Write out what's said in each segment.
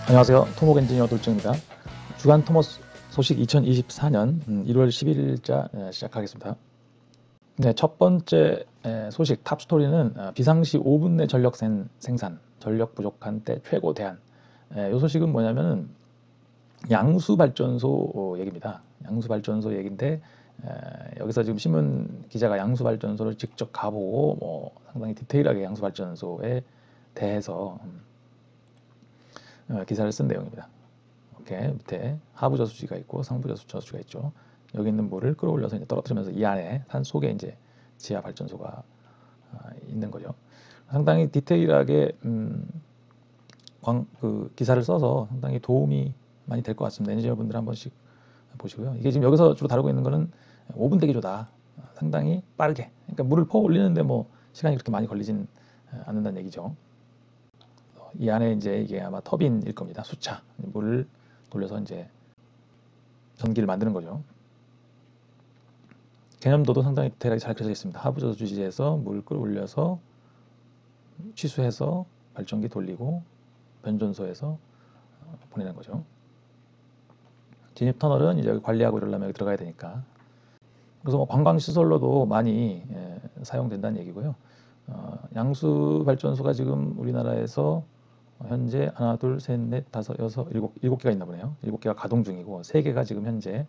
안녕하세요. 토목 엔지니어 돌정입니다. 주간 토목 소식 2024년 1월 11일자 시작하겠습니다. 네, 첫 번째 소식 탑스토리는 비상시 5분 내 전력 생산, 전력 부족한 때 최고 대안. 이 소식은 뭐냐면은 양수발전소 얘기입니다. 양수발전소 얘기인데 여기서 지금 신문 기자가 양수발전소를 직접 가보고 상당히 디테일하게 양수발전소에 대해서 기사를 쓴 내용입니다. 이렇게 밑에 하부 저수지가 있고 상부 저수지가 있죠. 여기 있는 물을 끌어올려서 이제 떨어뜨리면서 이 안에 산 속에 이제 지하 발전소가 있는 거죠. 상당히 디테일하게 그 기사를 써서 상당히 도움이 많이 될 것 같습니다. 엔지니어분들 한 번씩 보시고요. 이게 지금 여기서 주로 다루고 있는 거는 5분 대기조다. 상당히 빠르게. 그러니까 물을 퍼 올리는데 뭐 시간이 그렇게 많이 걸리진 않는다는 얘기죠. 이 안에 이제 이게 아마 터빈일 겁니다. 수차. 물을 돌려서 이제 전기를 만드는 거죠. 개념도도 상당히 디테일하게 잘 그려져 있습니다. 하부 저수지에서 물을 끌어올려서 취수해서 발전기 돌리고 변전소에서 보내는 거죠. 진입 터널은 이제 관리하고 이러려면 여기 들어가야 되니까. 그래서 뭐 관광시설로도 많이 사용된다는 얘기고요. 양수 발전소가 지금 우리나라에서 현재 하나, 둘, 셋, 넷, 다섯, 여섯, 일곱 개가 있나 보네요. 7개가 가동 중이고 3개가 지금 현재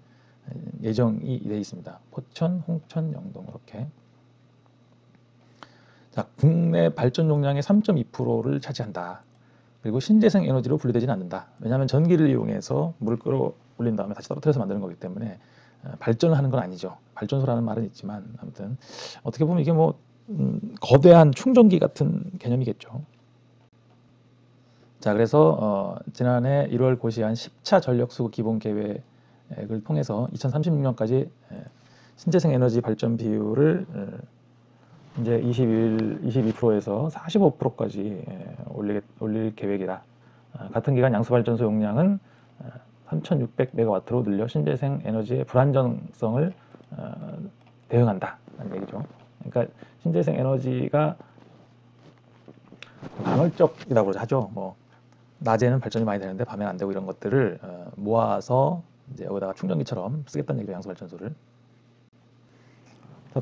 예정이 되어 있습니다. 포천, 홍천, 영동 이렇게. 자, 국내 발전 용량의 3.2%를 차지한다. 그리고 신재생 에너지로 분류되지는 않는다. 왜냐하면 전기를 이용해서 물을 끌어올린 다음에 다시 떨어뜨려서 만드는 거기 때문에 발전을 하는 건 아니죠. 발전소라는 말은 있지만 아무튼 어떻게 보면 이게 뭐 거대한 충전기 같은 개념이겠죠. 자, 그래서 지난해 1월 고시한 10차 전력수급 기본 계획을 통해서 2036년까지 신재생 에너지 발전 비율을 이제 22%에서 45%까지 올릴 계획이다. 같은 기간 양수발전소 용량은 3,600메가와트로 늘려 신재생 에너지의 불안정성을 대응한다는 얘기죠. 그러니까 신재생 에너지가 간헐적이라고 하죠. 뭐 낮에는 발전이 많이 되는데 밤에는 안 되고 이런 것들을 모아서 이제 여기다가 충전기처럼 쓰겠다는 얘기죠. 양수발전소를.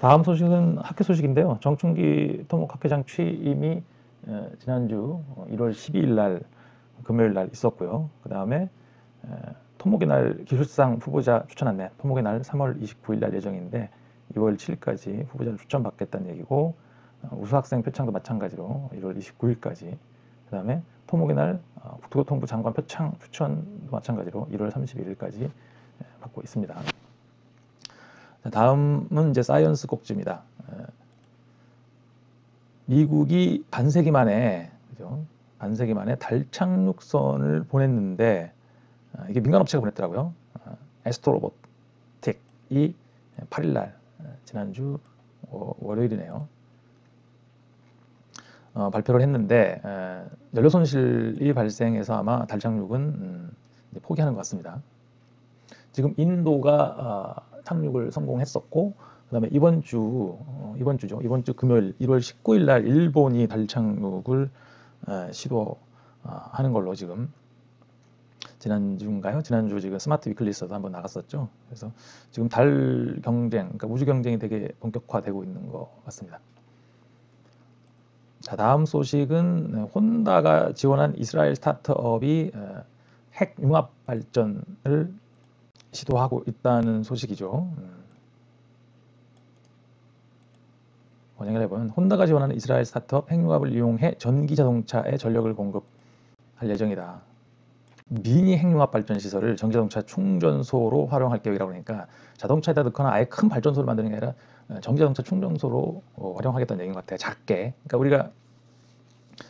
다음 소식은 학회 소식인데요. 정충기 토목학회장 취임이 지난주 1월 12일 날 금요일 날 있었고요. 그 다음에 토목의 날 기술상 후보자 추천 안내, 토목의 날 3월 29일 날 예정인데 2월 7일까지 후보자를 추천받겠다는 얘기고 우수학생 표창도 마찬가지로 1월 29일까지 그 다음에 토목의 날 국토교통부 장관 표창 추천도 마찬가지로 1월 31일까지 받고 있습니다. 다음은 이제 사이언스 꼭지입니다. 미국이 반세기 만에, 그죠? 반세기 만에 달 착륙선을 보냈는데 이게 민간 업체가 보냈더라고요. 에스트로보틱이 8일날 지난주 월요일이네요. 발표를 했는데 연료 손실이 발생해서 아마 달 착륙은 포기하는 것 같습니다. 지금 인도가 착륙을 성공했었고 그다음에 이번 주죠. 이번 주 금요일 1월 19일 날 일본이 달 착륙을 시도하는 걸로 지금 지난주인가요? 지난주 지금 스마트 위클리에서도 한번 나갔었죠. 그래서 지금 달 경쟁, 그러니까 우주 경쟁이 되게 본격화되고 있는 것 같습니다. 자, 다음 소식은 혼다가 지원한 이스라엘 스타트업이 핵 융합 발전을 시도하고 있다는 소식이죠. 번역을 해보면 혼다가 지원하는 이스라엘 스타트업 핵융합을 이용해 전기 자동차에 전력을 공급할 예정이다. 미니 핵융합 발전 시설을 전기자동차 충전소로 활용할 계획이라고 그러니까 자동차에다 넣거나 아예 큰 발전소를 만드는 게 아니라 전기자동차 충전소로 활용하겠다는 얘기인 것 같아요. 작게. 그러니까 우리가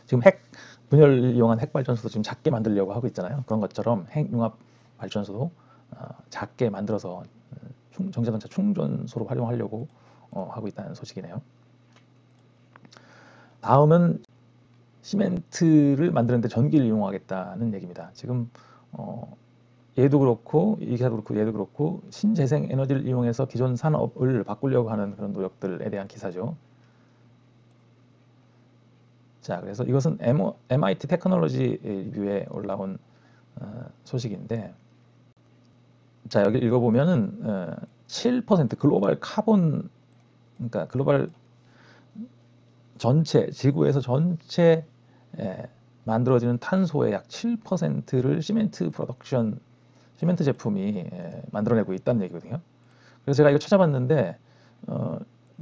지금 핵 분열을 이용한 핵 발전소도 지금 작게 만들려고 하고 있잖아요. 그런 것처럼 핵융합 발전소도 작게 만들어서 전기자동차 충전소로 활용하려고 하고 있다는 소식이네요. 다음은 시멘트를 만드는데 전기를 이용하겠다는 얘기입니다. 지금 얘도 그렇고 이 기사도 그렇고 얘도 그렇고 신재생 에너지를 이용해서 기존 산업을 바꾸려고 하는 그런 노력들에 대한 기사죠. 자, 그래서 이것은 MIT 테크놀로지 리뷰에 올라온 소식인데, 자 여기 읽어보면은 7% 글로벌 카본, 그러니까 글로벌 전체 지구에서 전체 만들어지는 탄소의 약 7%를 시멘트 프로덕션, 시멘트 제품이 만들어내고 있다는 얘기거든요. 그래서 제가 이거 찾아봤는데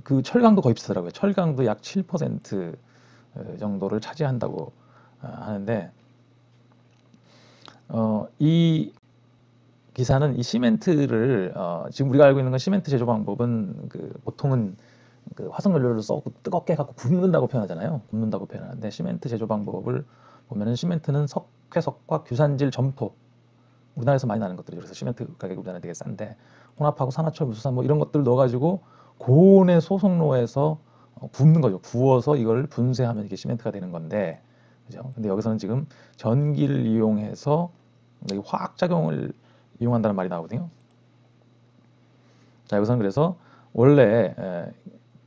그 철강도 거의 비슷하더라고요. 철강도 약 7% 정도를 차지한다고 하는데, 이 기사는 이 시멘트를 지금 우리가 알고 있는 건 시멘트 제조 방법은 그 보통은 그 화석 연료를 써고 뜨겁게 해갖고 굽는다고 표현하잖아요. 굽는다고 표현하는데, 시멘트 제조 방법을 보면은 시멘트는 석회석과 규산질 점토, 우리나라에서 많이 나는 것들이, 그래서 시멘트 가격이 우리나라에 되게 싼데 혼합하고 산화철, 무수산 뭐 이런 것들 넣어가지고 고온의 소속로에서 굽는 거죠. 구워서 이걸 분쇄하면 이게 시멘트가 되는 건데, 그죠? 근데 여기서는 지금 전기를 이용해서 화학작용을 이용한다는 말이 나오거든요. 자, 여기서는 그래서 원래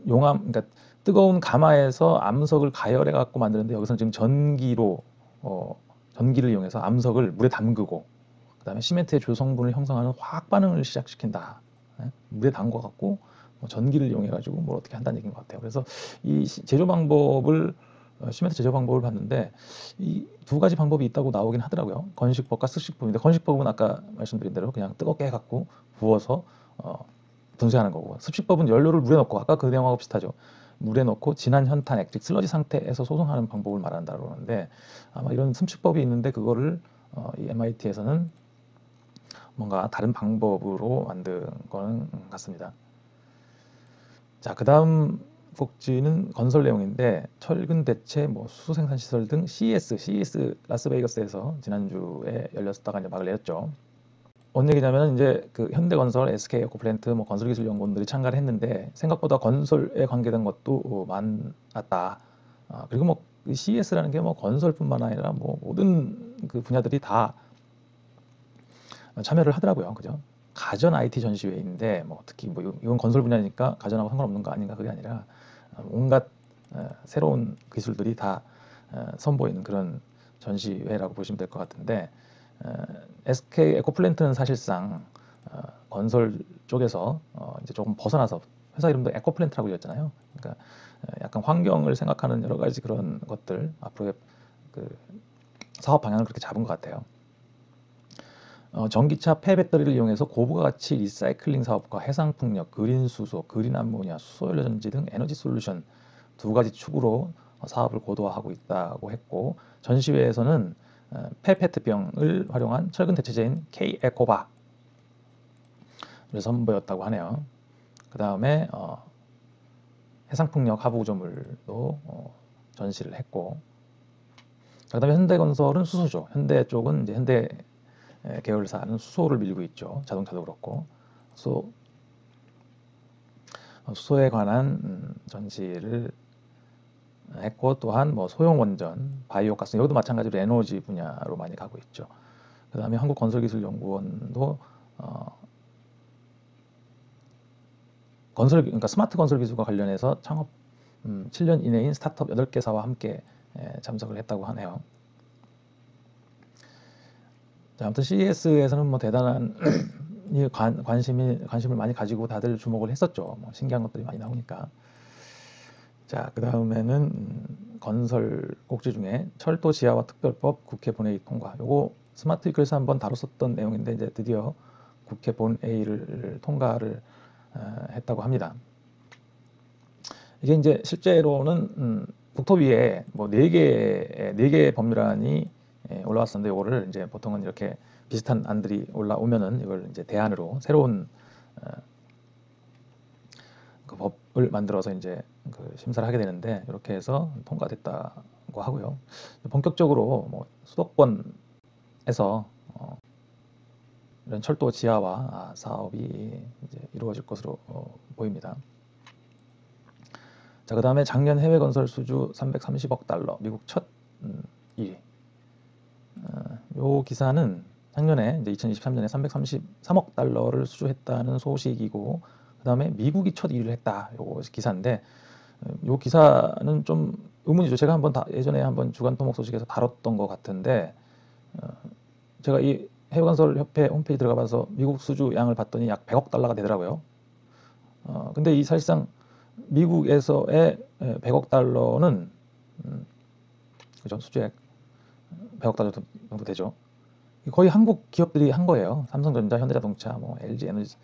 용암, 그러니까 뜨거운 가마에서 암석을 가열해 갖고 만드는데, 여기서는 지금 전기로 전기를 이용해서 암석을 물에 담그고 그다음에 시멘트의 조성분을 형성하는 화학 반응을 시작시킨다. 물에 담궈 갖고 전기를 이용해 가지고 뭘 어떻게 한다는 얘기인 것 같아요. 그래서 이 제조 방법을 시멘트 제조 방법을 봤는데 이 두 가지 방법이 있다고 나오긴 하더라고요. 건식법과 습식법인데, 건식법은 아까 말씀드린 대로 그냥 뜨겁게 해갖고 부어서 분쇄하는 거고, 습식법은 연료를 물에 넣고, 아까 그 내용하고 비슷하죠. 물에 넣고 진한 현탄액, 즉 슬러지 상태에서 소송하는 방법을 말한다고 그러는데, 아마 이런 습식법이 있는데 그거를 이 MIT에서는 뭔가 다른 방법으로 만든 거는 같습니다. 자, 그 다음 복지는 건설 내용인데, 철근 대체, 뭐 수소 생산 시설 등 CES 라스베이거스에서 지난주에 열렸다가 이제 막을 내렸죠. 뭔 얘기냐면 이제 그 현대건설, SK 에코플랜트, 뭐 건설기술연구원들이 참가를 했는데 생각보다 건설에 관계된 것도 많았다. 그리고 뭐 CES라는 게 뭐 건설뿐만 아니라 뭐 모든 그 분야들이 다 참여를 하더라고요. 그죠? 가전 IT 전시회인데, 뭐 특히 뭐 이건 건설 분야니까 가전하고 상관없는 거 아닌가, 그게 아니라 온갖 새로운 기술들이 다 선보이는 그런 전시회라고 보시면 될 것 같은데, SK 에코플랜트는 사실상 건설 쪽에서 이제 조금 벗어나서, 회사 이름도 에코플랜트라고 지었잖아요. 그러니까 약간 환경을 생각하는 여러 가지 그런 것들, 앞으로의 그 사업 방향을 그렇게 잡은 것 같아요. 전기차 폐배터리를 이용해서 고부가 가치 리사이클링 사업과 해상풍력, 그린 수소, 그린 암모니아, 수소연료 전지 등 에너지 솔루션 두 가지 축으로 사업을 고도화하고 있다고 했고, 전시회에서는 폐페트병을 활용한 철근 대체제인 K-에코바를 선보였다고 하네요. 그 다음에 해상풍력 하부 구조물도 전시를 했고, 그 다음에 현대건설은 수소죠. 현대 쪽은 이제 현대 계열사는 수소를 밀고 있죠. 자동차도 그렇고. 수소에 관한 전시를 했고, 또한 뭐 소형 원전, 바이오 가스, 여기도 마찬가지로 에너지 분야로 많이 가고 있죠. 그 다음에 한국건설기술연구원도 그러니까 스마트 건설 기술과 관련해서 창업 7년 이내인 스타트업 8개사와 함께 참석을 했다고 하네요. 자, 아무튼 CES에서는 뭐 대단한 관심을 많이 가지고 다들 주목을 했었죠. 뭐 신기한 것들이 많이 나오니까. 자, 그 다음에는 건설 꼭지 중에 철도 지하화 특별법 국회 본회의 통과. 요거 스마트 위클에서 한번 다뤘었던 내용인데 이제 드디어 국회 본회의를 통과를 했다고 합니다. 이게 이제 실제로는 국토위에 뭐 4개의 법률안이 올라왔었는데, 이거를 이제 보통은 이렇게 비슷한 안들이 올라오면은 이걸 이제 대안으로 새로운 그 법을 만들어서 이제 그 심사를 하게 되는데, 이렇게 해서 통과됐다고 하고요. 본격적으로 뭐 수도권에서 이런 철도 지하화 사업이 이제 이루어질 것으로 보입니다. 자, 그 다음에 작년 해외 건설 수주 330억 달러, 미국 첫 1위. 요 기사는 작년에 이제 2023년에 333억 달러를 수주했다는 소식이고, 그 다음에 미국이 첫 1위를 했다. 요 기사인데, 요 기사는 좀 의문이죠. 제가 예전에 한번 주간 토목 소식에서 다뤘던 것 같은데, 제가 이 해외건설협회 홈페이지 들어가봐서 미국 수주 양을 봤더니 약 100억 달러가 되더라고요. 근데 이 사실상 미국에서의 100억 달러는 그죠? 수주액 100억 달러 정도 되죠. 거의 한국 기업들이 한 거예요. 삼성전자, 현대자동차, 뭐 LG 에너지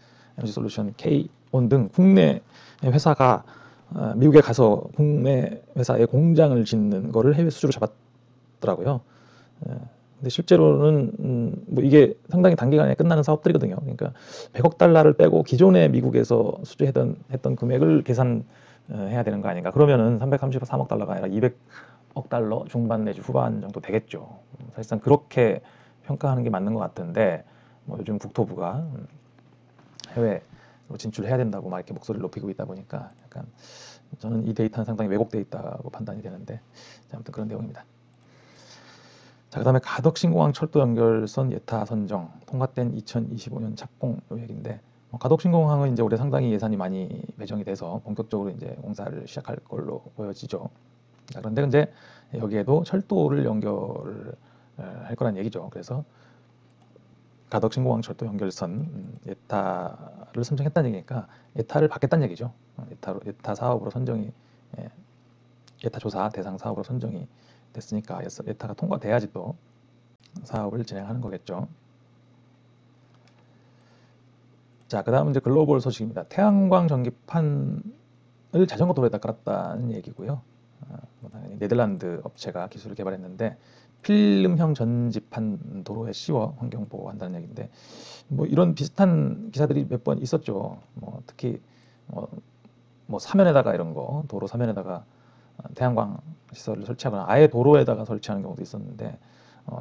솔루션, K-온 등 국내 회사가 미국에 가서 국내 회사의 공장을 짓는 거를 해외 수주로 잡았더라고요. 근데 실제로는 뭐 이게 상당히 단기간에 끝나는 사업들이거든요. 그러니까 100억 달러를 빼고 기존에 미국에서 수주했던 금액을 계산해야 되는 거 아닌가. 그러면은 333억 달러가 아니라 200억 달러 중반 내지 후반 정도 되겠죠. 사실상 그렇게 평가하는 게 맞는 것 같은데 뭐 요즘 국토부가 해외로 진출해야 된다고 막 이렇게 목소리를 높이고 있다 보니까 약간 저는 이 데이터는 상당히 왜곡돼 있다고 판단이 되는데 아무튼 그런 내용입니다. 자, 그다음에 가덕신공항 철도 연결선 예타 선정 통과된 2025년 착공 요약인데 가덕신공항은 이제 올해 상당히 예산이 많이 배정이 돼서 본격적으로 이제 공사를 시작할 걸로 보여지죠. 자, 그런데 이제 여기에도 철도를 연결을 할 거란 얘기죠. 그래서 가덕신공항 철도 연결선 예타를 선정했다는 얘기니까 예타를 받겠다는 얘기죠. 예타 사업으로 선정이 예타 조사 대상 사업으로 선정이 됐으니까 예타가 통과돼야지 또 사업을 진행하는 거겠죠. 자, 그 다음은 이제 글로벌 소식입니다. 태양광 전기판을 자전거 도로에다 깔았다는 얘기고요. 당연히 네덜란드 업체가 기술을 개발했는데 필름형 전지판 도로에 씌워 환경 보호한다는 얘기인데 뭐 이런 비슷한 기사들이 몇 번 있었죠. 뭐 특히 뭐 사면에다가 이런 거 도로 사면에다가 태양광 시설을 설치하거나 아예 도로에다가 설치하는 경우도 있었는데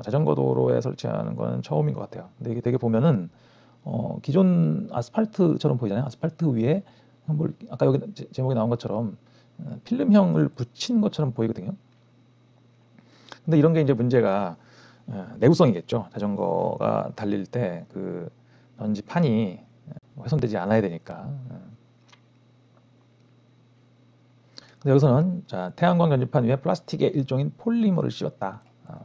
자전거 도로에 설치하는 건 처음인 것 같아요. 근데 이게 되게 보면은 기존 아스팔트처럼 보이잖아요. 아스팔트 위에 뭘 아까 여기 제목에 나온 것처럼 필름형을 붙인 것처럼 보이거든요. 근데 이런 게 이제 문제가 내구성이겠죠. 자전거가 달릴 때 그 전지판이 훼손되지 않아야 되니까. 근데 여기서는 자, 태양광 전지판 위에 플라스틱의 일종인 폴리머를 씌웠다.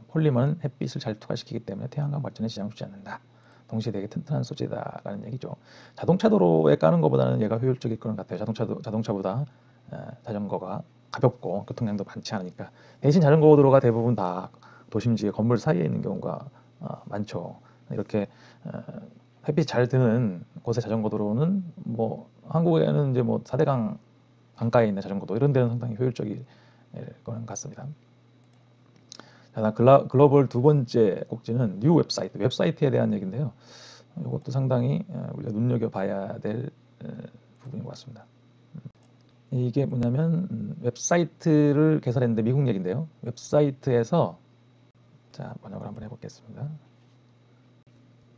폴리머는 햇빛을 잘 투과시키기 때문에 태양광 발전에 지장을 주지 않는다. 동시에 되게 튼튼한 소재다라는 얘기죠. 자동차 도로에 까는 것보다는 얘가 효율적일 거는 같아요. 자동차보다 자전거가 가볍고 교통량도 많지 않으니까. 대신 자전거 도로가 대부분 다 도심지의 건물 사이에 있는 경우가 많죠. 이렇게 햇빛 잘 드는 곳의 자전거 도로는 뭐 한국에는 이제 뭐 4대강 강가에 있는 자전거도 이런 데는 상당히 효율적일 거는 같습니다. 자, 글로벌 두 번째 꼭지는 뉴 웹사이트에 대한 얘기인데요. 이것도 상당히 우리가 눈여겨봐야 될 부분인 것 같습니다. 이게 뭐냐면 웹사이트를 개설했는데 미국 얘기인데요. 웹사이트에서 자, 번역을 한번 해보겠습니다.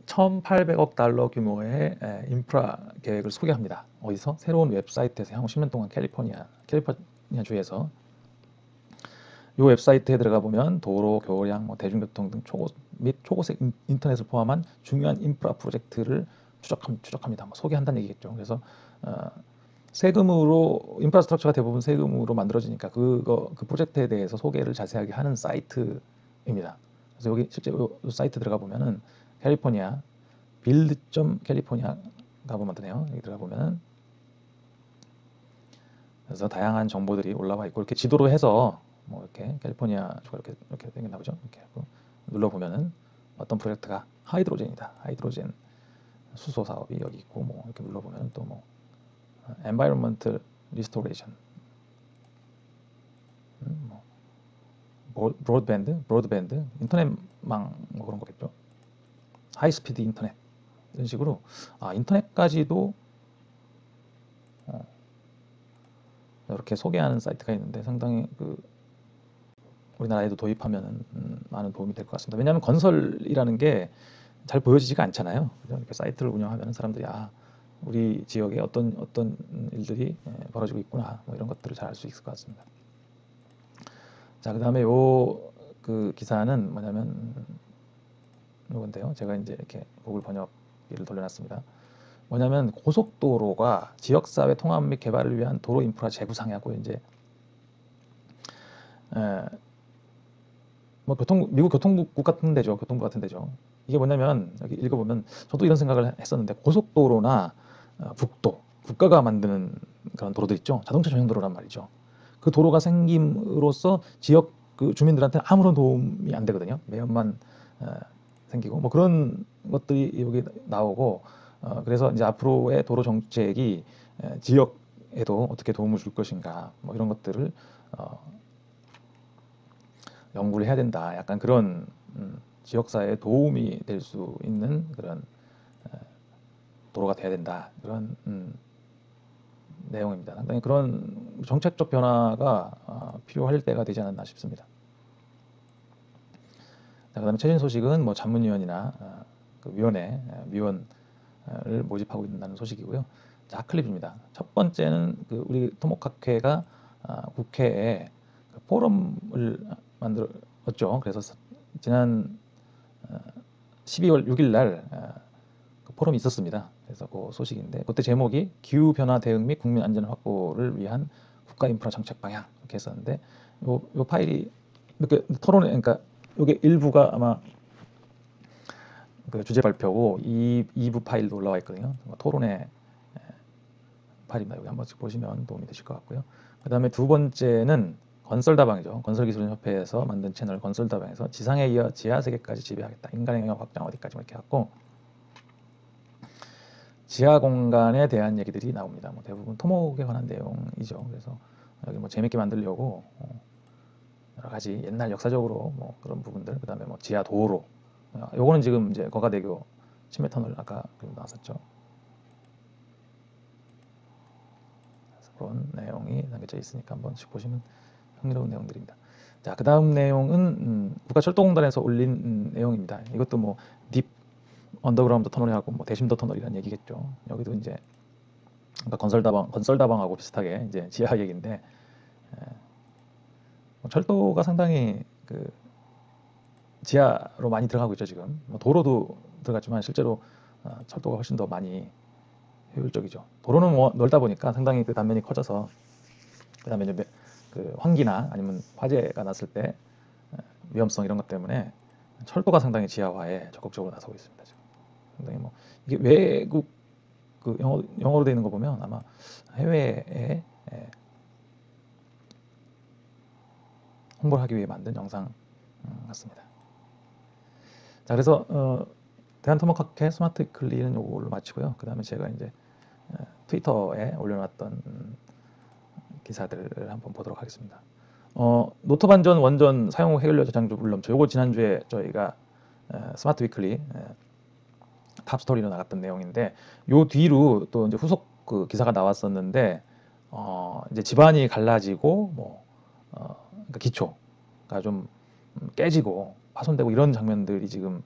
1,800억 달러 규모의 인프라 계획을 소개합니다. 어디서? 새로운 웹사이트에서 향후 10년 동안 캘리포니아 주에서 이 웹사이트에 들어가 보면 도로, 교량, 대중교통 등 초고색 인터넷을 포함한 중요한 인프라 프로젝트를 추적합니다. 소개한다는 얘기겠죠. 그래서 세금으로 인프라스트럭처가 대부분 세금으로 만들어지니까 그 프로젝트에 대해서 소개를 자세하게 하는 사이트입니다. 그래서 여기 실제 이 사이트 들어가 보면은 캘리포니아 build.캘리포니아 가보면 되네요. 여기 들어가 보면은 그래서 다양한 정보들이 올라와 있고 이렇게 지도로 해서 뭐 이렇게 캘리포니아 주가 이렇게 생겼나 보죠. 이렇게 하고 눌러 보면은 어떤 프로젝트가 하이드로젠이다. 하이드로젠 수소 사업이 여기 있고 뭐 이렇게 눌러 보면 또 뭐 environmental restoration 뭐 브로드밴드 인터넷망 뭐 그런 거겠죠. 하이스피드 인터넷 이런 식으로 인터넷까지도 이렇게 소개하는 사이트가 있는데 상당히 우리나라에도 도입하면 많은 도움이 될 것 같습니다. 왜냐하면 건설이라는 게 잘 보여지지가 않잖아요. 이렇게 사이트를 운영하면 사람들이 우리 지역에 어떤 일들이 벌어지고 있구나 뭐 이런 것들을 잘 알 수 있을 것 같습니다. 자, 그다음에 그 기사는 뭐냐면 요건데요. 제가 이제 이렇게 구글 번역기를 돌려놨습니다. 뭐냐면 고속도로가 지역사회 통합 및 개발을 위한 도로 인프라 재구상하고 이제 뭐 미국 교통국 같은 데죠. 교통부 같은 데죠. 이게 뭐냐면 여기 읽어보면 저도 이런 생각을 했었는데 고속도로나 국도, 국가가 만드는 그런 도로들 있죠. 자동차 전용 도로란 말이죠. 그 도로가 생김으로써 지역 그 주민들한테 아무런 도움이 안 되거든요. 매연만 생기고 뭐 그런 것들이 여기 나오고 그래서 이제 앞으로의 도로 정책이 지역에도 어떻게 도움을 줄 것인가 뭐 이런 것들을 연구를 해야 된다. 약간 그런 지역사회에 도움이 될 수 있는 그런 도로가 돼야 된다. 그런 내용입니다. 상당히 그런 정책적 변화가 필요할 때가 되지 않았나 싶습니다. 자, 그다음에 최신 소식은 뭐 자문위원이나 그 위원을 모집하고 있다는 소식이고요. 자, 클립입니다. 첫 번째는 그 우리 토목학회가 국회에 그 포럼을 만들었죠. 그래서 지난 12월 6일 날 그 포럼이 있었습니다. 그래서 그 소식인데 그때 제목이 기후 변화 대응 및 국민 안전 확보를 위한 국가 인프라 정책 방향 이렇게 했었는데 요 파일이 이렇게 토론회 그러니까 요게 일부가 아마 그 주제 발표고 2부 파일도 올라와 있거든요. 토론회 파일입니다. 여기 한번 보시면 도움이 되실 것 같고요. 그 다음에 두 번째는 건설다방이죠. 건설기술협회에서 만든 채널 건설다방에서 지상에 이어 지하 세계까지 지배하겠다. 인간의 영역 확장 어디까지 이렇게 해갖고 지하 공간에 대한 얘기들이 나옵니다. 뭐 대부분 토목에 관한 내용이죠. 그래서 여기 뭐 재밌게 만들려고 여러 가지 옛날 역사적으로 뭐 그런 부분들, 그 다음에 뭐 지하 도로, 요거는 지금 이제 거가대교 침해 터널 아까 나왔었죠. 그런 내용이 담겨져 있으니까 한 번씩 보시면 흥미로운 내용들입니다. 자, 그 다음 내용은 국가철도공단에서 올린 내용입니다. 이것도 뭐 딥 언더그라운드 터널하고 뭐 대심도 터널이라는 얘기겠죠. 여기도 이제 그러니까 건설다방하고 비슷하게 이제 지하 얘기인데 뭐 철도가 상당히 그 지하로 많이 들어가고 있죠 지금. 뭐 도로도 들어갔지만 실제로 철도가 훨씬 더 많이 효율적이죠. 도로는 뭐 넓다 보니까 상당히 그 단면이 커져서 그다음에 이제 그 환기나 아니면 화재가 났을 때 위험성 이런 것 때문에 철도가 상당히 지하화에 적극적으로 나서고 있습니다. 지금. 상당히 뭐 이게 외국 그 영어로 되어 있는 거 보면 아마 해외에 홍보를 하기 위해 만든 영상 같습니다. 자, 그래서 대한토목학회 스마트 위클리는 요걸로 마치고요. 그 다음에 제가 이제 트위터에 올려놨던 기사들을 한번 보도록 하겠습니다. 노트 반전 원전 사용 후 해결료 저장주 물럼표. 요거 지난주에 저희가 스마트 위클리 탑 스토리로 나갔던 내용인데 요 뒤로 또 이제 후속 그 기사가 나왔었는데 이제 집안이 갈라지고 뭐 그러니까 기초가 좀 깨지고 파손되고 이런 장면들이 지금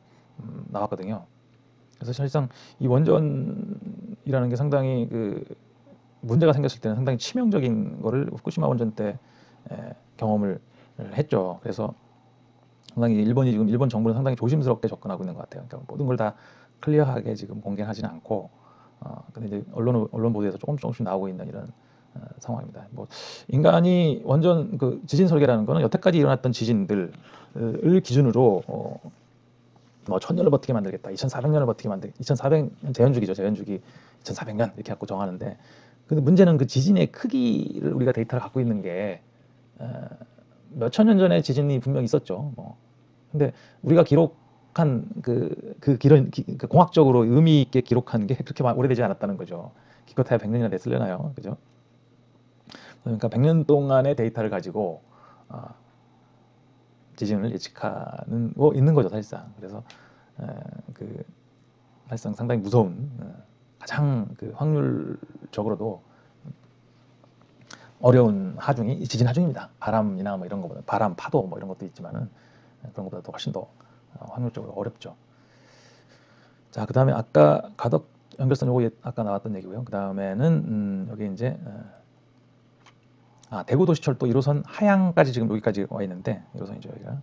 나왔거든요. 그래서 사실상 이 원전이라는 게 상당히 그 문제가 생겼을 때는 상당히 치명적인 거를 후쿠시마 원전 때 경험을 했죠. 그래서 상당히 일본 정부는 상당히 조심스럽게 접근하고 있는 것 같아요. 그러니까 모든 걸 다 클리어하게 지금 공개하지는 않고, 근데 이제 언론 보도에서 조금씩 나오고 있는 이런 상황입니다. 뭐 인간이 원전 그 지진 설계라는 거는 여태까지 일어났던 지진들을 기준으로 뭐 1000년을 버티게 만들겠다, 2400년을 버티게 만들겠다, 2400년 재현주기죠, 재현주기 2400년 이렇게 갖고 정하는데, 근데 문제는 그 지진의 크기를 우리가 데이터를 갖고 있는 게 몇천 년 전에 지진이 분명히 있었죠. 뭐. 근데 우리가 기록한 그 공학적으로 의미 있게 기록한 게 그렇게 오래되지 않았다는 거죠. 기껏해야 100년이나 됐을려나요, 그죠? 그러니까 100년 동안의 데이터를 가지고 지진을 예측하는 거 있는 거죠, 사실상. 그래서 그 사실상 상당히 무서운 가장 그 확률적으로도 어려운 하중이 지진 하중입니다. 바람이나 뭐 이런 거보다 바람, 파도 뭐 이런 것도 있지만은 그런 것보다 도 훨씬 더 확률적으로 어렵죠. 자, 그 다음에 아까 가덕 연결선 요거 아까 나왔던 얘기고요. 그 다음에는 여기 이제 대구도시철도 1호선 하양까지 지금 여기까지 와 있는데 1호선이죠 여기가.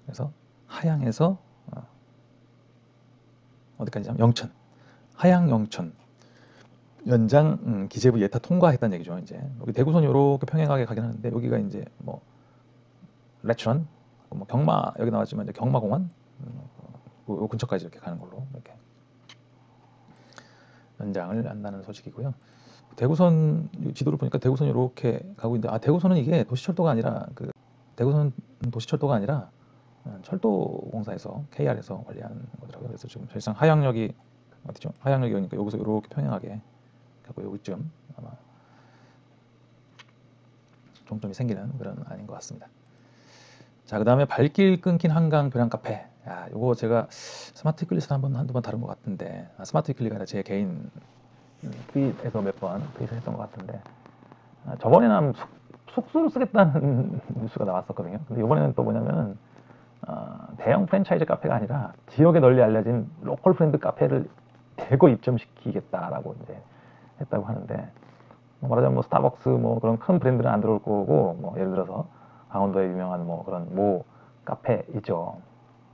그래서 하양에서 어디까지냐면 영천, 하양 영천 연장 기재부 예타 통과했다는 얘기죠. 이제 여기 대구선이 이렇게 평행하게 가긴 하는데 여기가 이제 뭐 레천, 뭐 경마 여기 나왔지만 이제 경마공원 요 근처까지 이렇게 가는 걸로 이렇게 연장을 한다는 소식이고요. 대구선 지도를 보니까 대구선이 이렇게 가고 있는데 대구선은 이게 도시철도가 아니라 대구선 도시철도가 아니라 철도공사에서 KR에서 관리하는 거더라고요. 그래서 지금 사실상 하양역이 어디죠? 하양역이 오니까 여기서 이렇게 평행하게 가고 여기쯤 아마 종점이 생기는 그런 안인 것 같습니다. 자, 그 다음에 발길 끊긴 한강 벼랑 카페. 요거 제가 스마트 위클리에서 한두 번 다룬 것 같은데, 스마트 위클리가 아니라 제 개인 트윗에서 몇 번 트윗을 했던 것 같은데, 저번에는 숙소를 쓰겠다는 뉴스가 나왔었거든요. 근데 이번에는 또 뭐냐면은 대형 프랜차이즈 카페가 아니라 지역에 널리 알려진 로컬 브랜드 카페를 대거 입점시키겠다라고 이제 했다고 하는데, 말하자면 뭐 스타벅스 뭐 그런 큰 브랜드는 안 들어올 거고, 뭐 예를 들어서 강원도에 유명한 뭐 그런 모 카페 있죠.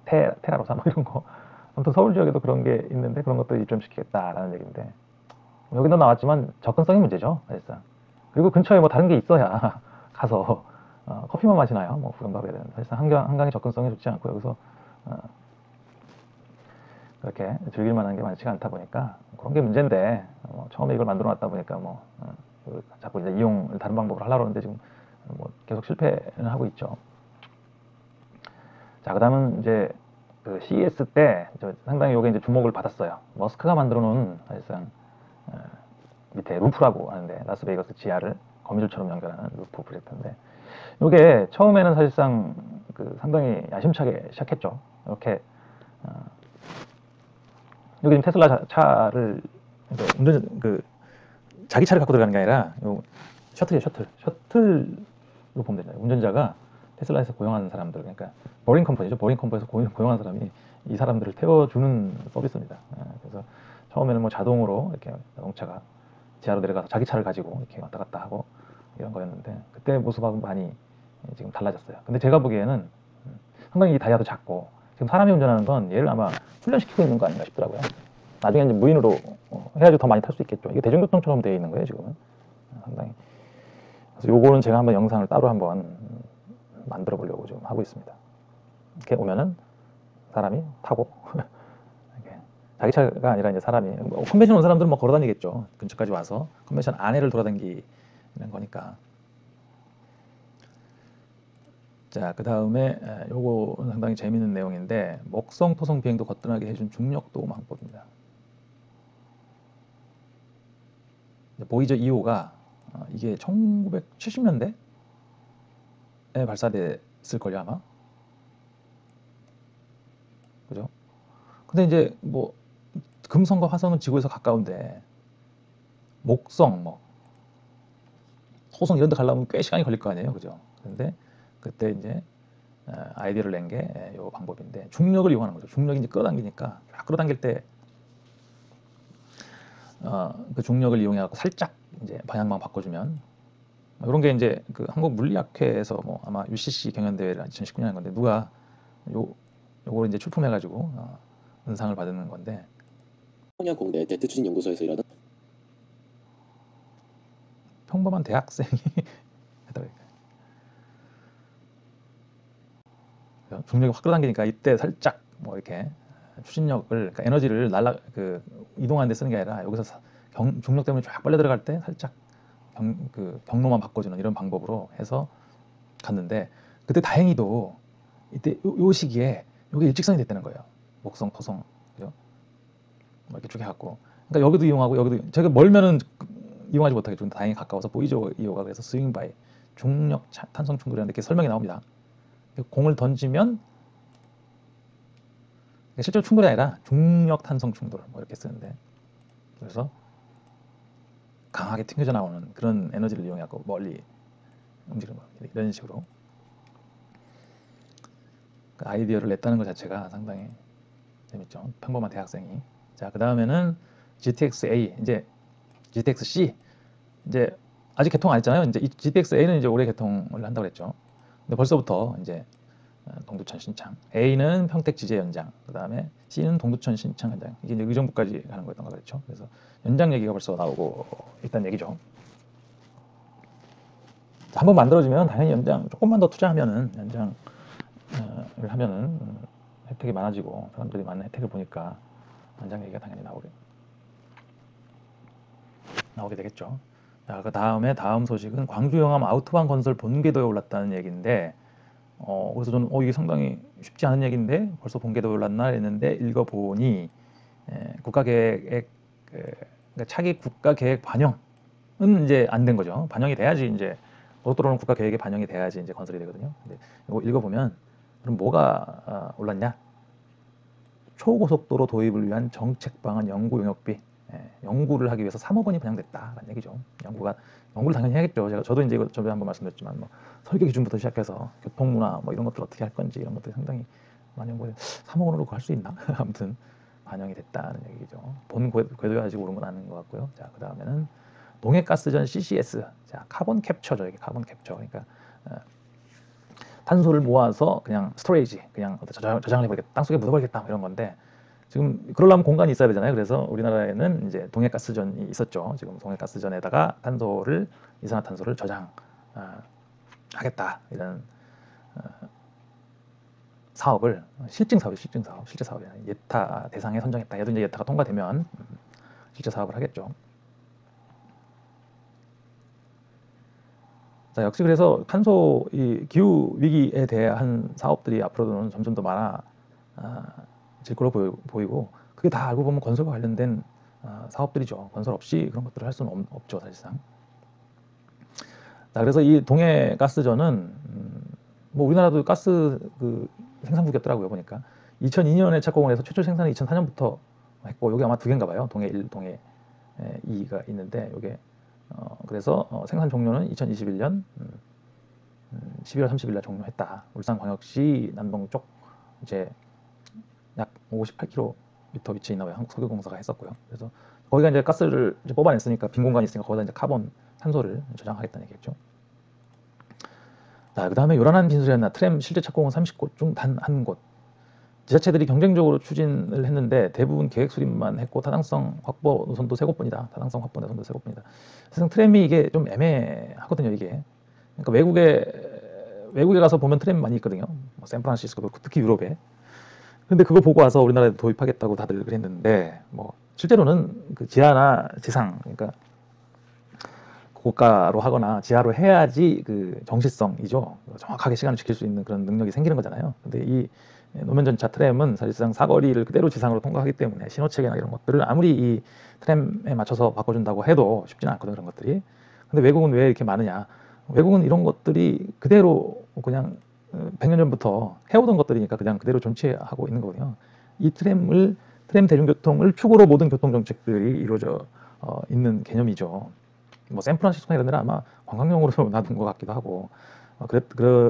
테라로사 뭐 이런 거. 아무튼 서울 지역에도 그런 게 있는데 그런 것도 입점시키겠다라는 얘기인데, 여기도 나왔지만 접근성이 문제죠, 사실상. 그리고 근처에 뭐 다른 게 있어야 가서 커피만 마시나요? 뭐 구경 가게 되는. 사실상 한강의 접근성이 좋지 않고 여기서 그렇게 즐길 만한 게 많지가 않다 보니까 그런 게 문제인데, 처음에 이걸 만들어 놨다 보니까 자꾸 이제 이용을 다른 방법으로 하려고 하는데 지금 뭐 계속 실패는 하고 있죠. 자, 그다음은 이제 그 CES 때 상당히 요게 이제 주목을 받았어요. 머스크가 만들어 놓은 사실상 밑에 루프라고 하는데, 라스베이거스 지하를 거미줄처럼 연결하는 루프 프로젝트인데, 요게 처음에는 사실상 상당히 야심차게 시작했죠. 이렇게 여기 지금 테슬라 차를 자기 차를 갖고 들어가는 게 아니라 요 셔틀이에요. 셔틀로 보면 되잖아요. 운전자가 테슬라에서 고용하는 사람들, 그러니까 보링 컴퍼니죠. 보링 컴퍼니에서 고용한 사람이 이 사람들을 태워주는 서비스입니다. 그래서 처음에는 뭐 자동으로 이렇게 자동차가 지하로 내려가서 자기 차를 가지고 이렇게 왔다 갔다 하고 이런 거였는데, 그때 모습하고 많이 지금 달라졌어요. 근데 제가 보기에는 상당히 이 다이아도 작고, 지금 사람이 운전하는 건 얘를 아마 훈련시키고 있는 거 아닌가 싶더라고요. 나중에 이제 무인으로 해야지 더 많이 탈 수 있겠죠. 이게 대중교통처럼 되어 있는 거예요, 지금은. 상당히. 그래서 요거는 제가 한번 영상을 따로 한번 만들어 보려고 지금 하고 있습니다. 이렇게 오면은 사람이 타고 자기 차가 아니라 이제 사람이 컨벤션 온 사람들은 뭐 걸어 다니겠죠. 근처까지 와서 컨벤션 안에를 돌아다니는 거니까. 자, 그 다음에 요거는 상당히 재미있는 내용인데, 목성 토성 비행도 거뜬하게 해준 중력도 방법입니다. 보이저 2호가 이게 1970년대에 발사됐을걸요, 아마. 그죠? 근데 이제 뭐 금성과 화성은 지구에서 가까운데 목성, 뭐 토성 이런 데 가려면 꽤 시간이 걸릴 거 아니에요, 그죠? 근데 그때 이제 아이디어를 낸 게 이 방법인데, 중력을 이용하는 거죠. 중력이 이제 끌어당기니까 쫙 끌어당길 때 그 중력을 이용해 갖고 살짝 이제 방향만 바꿔주면, 이런 게 이제 그 한국 물리학회에서 뭐 아마 UCC 경연대회를 2019년에 한 건데, 누가 요걸 이제 출품해 가지고 은상을 받는 건데, 평양공대 대트추진연구소에서 일하던 평범한 대학생이 했다고. 중력이 확 끌어당기니까 이때 살짝 뭐 이렇게 추진력을, 그러니까 에너지를 이동하는 데 쓰는 게 아니라 여기서 중력 때문에 쫙 빨려 들어갈 때 살짝 경로만 바꿔주는 이런 방법으로 해서 갔는데, 그때 다행히도 이때 요 시기에 요게 일직선이 됐다는 거예요. 목성, 토성, 그죠? 뭐 이렇게 쭉 해갖고, 그러니까 여기도 이용하고 여기도, 제가 멀면은 이용하지 못하겠죠. 근데 다행히 가까워서 보이죠, 2호가. 그래서 스윙 바이 중력 탄성 충돌이라는 이렇게 설명이 나옵니다. 공을 던지면, 실제로 충돌이 아니라 중력 탄성 충돌 뭐 이렇게 쓰는데, 그래서 강하게 튕겨져 나오는 그런 에너지를 이용해서 멀리 움직이는 거, 이런 식으로 그 아이디어를 냈다는 것 자체가 상당히 재밌죠. 평범한 대학생이. 자, 그 다음에는 GTX-A, 이제 GTX-C, 이제 아직 개통 안 했잖아요. 이제 이 GTX-A는 이제 올해 개통을 한다고 그랬죠. 근데 벌써부터 이제 동두천 신창, A는 평택 지제 연장, 그 다음에 C는 동두천 신창 연장, 이게 이제 의정부까지 가는 거였던 거 그랬죠. 그래서 연장 얘기가 벌써 나오고 있다는 얘기죠. 한번 만들어지면 당연히 연장, 조금만 더 투자하면은 연장 하면은 혜택이 많아지고 사람들이 많은 혜택을 보니까 연장 얘기가 당연히 나오게 되겠죠. 자, 그 다음에 다음 소식은 광주 영암 아우터반 건설 본궤도에 올랐다는 얘기인데, 그래서 저는 이게 상당히 쉽지 않은 얘기인데 벌써 본궤도에 올랐나 했는데 읽어보니 국가계획 그러니까 차기 국가계획 반영은 이제 안 된 거죠. 반영이 돼야지 이제 고속도로는 국가계획에 반영이 돼야지 이제 건설이 되거든요. 근데 이거 읽어보면 그럼 뭐가 올랐냐? 초고속도로 도입을 위한 정책 방안 연구 용역비, 연구를 하기 위해서 3억 원이 반영됐다라는 얘기죠. 연구를 당연히 해야겠죠. 저도 이제 이거 전에 한번 말씀드렸지만 뭐 설계 기준부터 시작해서 교통문화 뭐 이런 것들 어떻게 할 건지 이런 것들이 상당히 많이 연구해. 3억 원으로 그거 할 수 있나? 아무튼 반영이 됐다는 얘기죠. 본 궤도에 아직 오른 건 아닌 것 같고요. 자, 그 다음에는 동해가스전 CCS, 자 카본 캡처죠. 이게 카본 캡처. 그러니까 탄소를 모아서 그냥 스토레이지, 그냥 저장을 해버리겠다, 땅속에 묻어버리겠다 이런 건데 지금 그러려면 공간이 있어야 되잖아요. 그래서 우리나라에는 이제 동해가스전이 있었죠. 지금 동해가스전에다가 이산화탄소를 저장하겠다 이런 사업을 실제 사업이 아니라 예타 대상에 선정했다. 얘도 이제 예타가 통과되면 실제 사업을 하겠죠. 자, 역시 그래서 탄소 이 기후 위기에 대한 사업들이 앞으로는 점점 더 많아질 걸로 보이고 그게 다 알고 보면 건설과 관련된 사업들이죠. 건설 없이 그런 것들을 할 수는 없죠, 사실상. 자, 그래서 이 동해 가스전은 뭐 우리나라도 가스 그 생산국이었더라고요, 보니까. 2002년에 착공을 해서 최초 생산은 2004년부터 했고, 여기 아마 두 개인가 봐요. 동해 1, 동해 2가 있는데, 요게 그래서 생산 종료는 2021년 12월 30일 날 종료했다. 울산광역시 남동쪽 이제 약 58km 위치에 있나 봐요. 한국석유공사가 했었고요. 그래서 거기가 이제 가스를 이제 뽑아냈으니까 빈 공간이 있으니까 거기다 이제 카본 탄소를 저장하겠다는 얘기겠죠. 자, 그 다음에 요란한 빈소리였나 트램 실제 착공은 30곳 중 단 한 곳. 지자체들이 경쟁적으로 추진을 했는데 대부분 계획 수립만 했고 타당성 확보 노선도 세 곳뿐이다. 타당성 확보 노선도 세 곳뿐이다. 사실 트램이 이게 좀 애매하거든요, 이게. 그러니까 외국에 가서 보면 트램 많이 있거든요. 뭐 샌프란시스코도 특히 유럽에. 근데 그거 보고 와서 우리나라에 도입하겠다고 다들 그랬는데 뭐 실제로는 그 지하나 지상 그러니까 고가로 하거나 지하로 해야지 그 정시성이죠. 정확하게 시간을 지킬 수 있는 그런 능력이 생기는 거잖아요. 근데 이 노면전차 트램은 사실상 사거리를 그대로 지상으로 통과하기 때문에 신호체계나 이런 것들을 아무리 이 트램에 맞춰서 바꿔준다고 해도 쉽지는 않거든요, 그런 것들이. 근데 외국은 왜 이렇게 많으냐? 외국은 이런 것들이 그대로 그냥 100년 전부터 해오던 것들이니까 그냥 그대로 존치하고 있는 거거든요. 이 트램 대중교통을 축으로 모든 교통정책들이 이루어져 있는 개념이죠. 뭐 샌프란시스코나 이런 데는 아마 관광용으로 놔둔 것 같기도 하고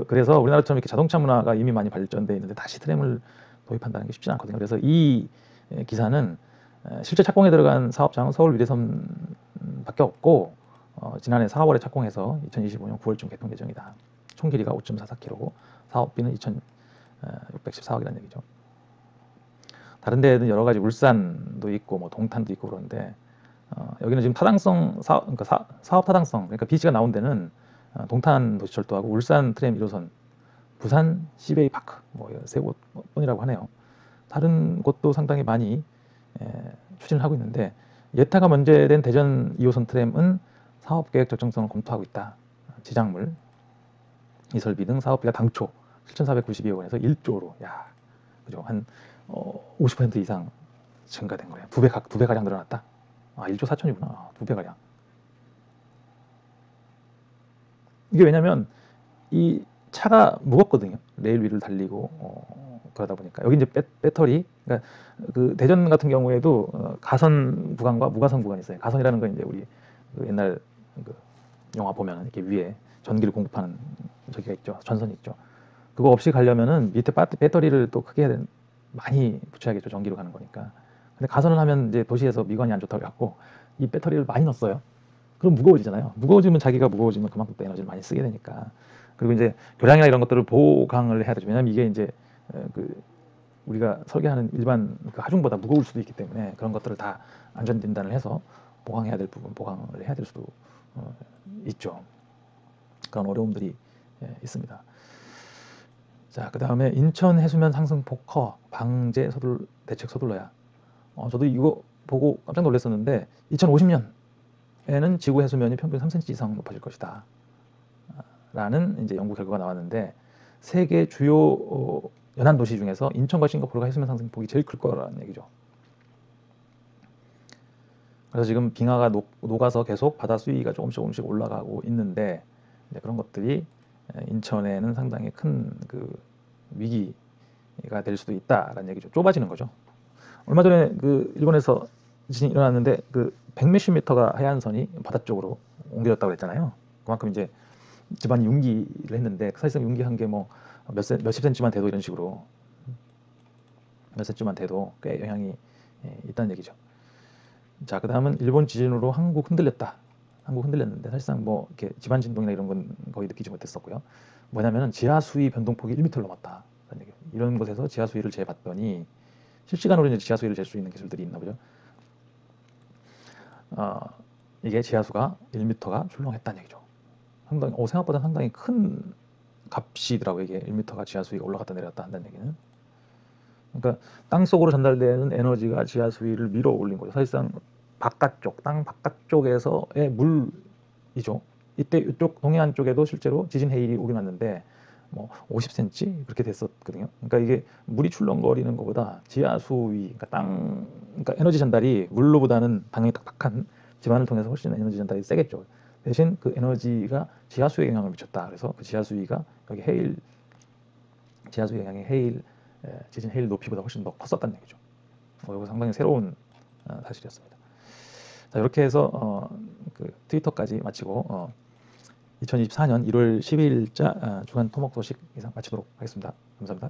그래서 우리나라처럼 이렇게 자동차 문화가 이미 많이 발전돼 있는데 다시 트램을 도입한다는 게 쉽지 않거든요. 그래서 이 기사는 실제 착공에 들어간 사업장은 서울 위례선밖에 없고 지난해 4월에 착공해서 2025년 9월쯤 개통 예정이다. 총 길이가 5.44km고 사업비는 2,614억이라는 얘기죠. 다른 데는 여러 가지 울산도 있고 뭐 동탄도 있고 그런데 여기는 지금 그러니까 사업 타당성, 그러니까 BC가 나온 데는 동탄 도시철도하고 울산 트램 1호선, 부산 시베이 파크 뭐 세 곳뿐이라고 하네요. 다른 곳도 상당히 많이 추진을 하고 있는데 예타가 면제된 대전 2호선 트램은 사업 계획 적정성을 검토하고 있다. 지작물, 이설비 등 사업비가 당초 7,492억 원에서 1조로 그죠? 한 50% 이상 증가된 거예요. 두 배 가량 늘어났다. 1조 4천이구나. 2배 가량. 이게 왜냐면 이 차가 무겁거든요. 레일 위를 달리고 그러다 보니까 여기 이제 배터리, 그러니까 그 대전 같은 경우에도 가선 구간과 무가선 구간이 있어요. 가선이라는 건 이제 우리 그 옛날 그 영화 보면 이렇게 위에 전기를 공급하는 저기가 있죠. 전선이 있죠. 그거 없이 가려면은 밑에 배터리를 또 크게 많이 붙여야겠죠. 전기로 가는 거니까. 근데 가선을 하면 이제 도시에서 미관이 안 좋다고 해갖고 이 배터리를 많이 넣었어요. 그럼 무거워지잖아요. 무거워지면 자기가 무거워지면 그만큼 또 에너지를 많이 쓰게 되니까. 그리고 이제 교량이나 이런 것들을 보강을 해야 되죠. 왜냐하면 이게 이제 그 우리가 설계하는 일반 그 하중보다 무거울 수도 있기 때문에 그런 것들을 다 안전 진단을 해서 보강해야 될 부분 보강을 해야 될 수도 있죠. 그런 어려움들이 있습니다. 자, 그 다음에 인천 해수면 상승폭 커 방제 대책 서둘러야. 저도 이거 보고 깜짝 놀랐었는데 2050년에는 지구 해수면이 평균 3cm 이상 높아질 것이다. 라는 이제 연구 결과가 나왔는데 세계 주요 연안 도시 중에서 인천과 싱가포르가 해수면 상승폭이 제일 클 거라는 얘기죠. 그래서 지금 빙하가 녹아서 계속 바다 수위가 조금씩 올라가고 있는데 이제 그런 것들이 인천에는 상당히 큰 그 위기가 될 수도 있다라는 얘기죠. 좁아지는 거죠. 얼마 전에 그 일본에서 지진이 일어났는데 그 100몇십 미터가 해안선이 바다 쪽으로 옮겨졌다고 했잖아요. 그만큼 이제 집안이 융기를 했는데 사실상 융기한 게 뭐 몇십 센치만 돼도 이런 식으로 몇 센치만 돼도 꽤 영향이 있다는 얘기죠. 자, 그 다음은 일본 지진으로 한국 흔들렸다. 한국 흔들렸는데 사실상 뭐 이렇게 집안 진동이나 이런 건 거의 느끼지 못했었고요. 뭐냐면은 지하 수위 변동폭이 1m를 넘었다. 이런 곳에서 지하 수위를 재봤더니 실시간으로 이제 지하 수위를 잴 수 있는 기술들이 있나 보죠. 이게 지하수가 1m가 출렁했다는 얘기죠. 상당히 생각보다 상당히 큰 값이더라고요. 이게 1m가 지하 수위가 올라갔다 내렸다 한다는 얘기는. 그러니까 땅 속으로 전달되는 에너지가 지하 수위를 밀어 올린 거죠. 사실상 땅 바깥쪽에서의 물이죠. 이때 이쪽 동해안 쪽에도 실제로 지진 해일이 오긴 왔는데 뭐 50cm 그렇게 됐었거든요. 그러니까 이게 물이 출렁거리는 것보다 지하 수위, 그러니까 에너지 전달이 물로보다는 당연히 딱딱한 지반을 통해서 훨씬 에너지 전달이 세겠죠. 대신 그 에너지가 지하 수위에 영향을 미쳤다. 그래서 그 지하 수위가 여기 지하 수위 영향이 지진 해일 높이보다 훨씬 더 컸었다는 얘기죠. 이거 상당히 새로운 사실이었습니다. 자, 이렇게 해서 그 트위터까지 마치고 2024년 1월 12일자 주간 토목 소식 이상 마치도록 하겠습니다. 감사합니다.